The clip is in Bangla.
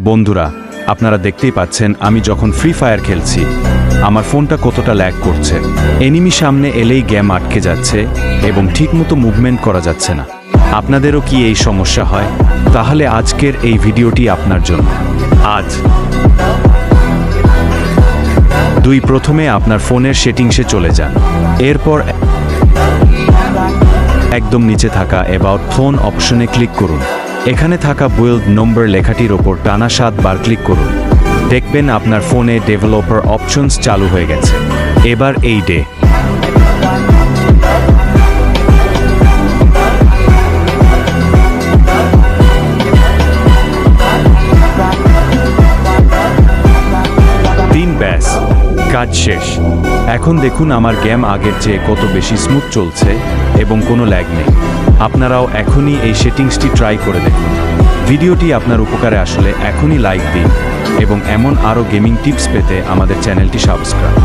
বন্ধুরা, আপনারা দেখতেই পাচ্ছেন আমি যখন ফ্রি ফায়ার খেলছি আমার ফোনটা কতটা ল্যাগ করছে। এনিমি সামনে এলেই গেম আটকে যাচ্ছে এবং ঠিকমতো মুভমেন্ট করা যাচ্ছে না। আপনাদেরও কি এই সমস্যা হয়? তাহলে আজকের এই ভিডিওটি আপনার জন্য। প্রথমে আপনার ফোনের সেটিংসে চলে যান। এরপর একদম নিচে থাকা অ্যাবাউট ফোন অপশনে ক্লিক করুন। এখানে থাকা বিল্ড নম্বর লেখাটির ওপর টানা 7 বার ক্লিক করুন। দেখবেন আপনার ফোনে ডেভেলপার অপশনস চালু হয়ে গেছে। এবার এই ডে ব্যাস, কাজ শেষ। এখন দেখুন আমার গেম আগের চেয়ে কত বেশি স্মুথ চলছে এবং কোনো ল্যাগ নেই। আপনারাও এখনই এই সেটিংসটি ট্রাই করে দেখুন। ভিডিওটি আপনার উপকারে আসলে এখনই লাইক দিন এবং এমন আরও গেমিং টিপস পেতে আমাদের চ্যানেলটি সাবস্ক্রাইব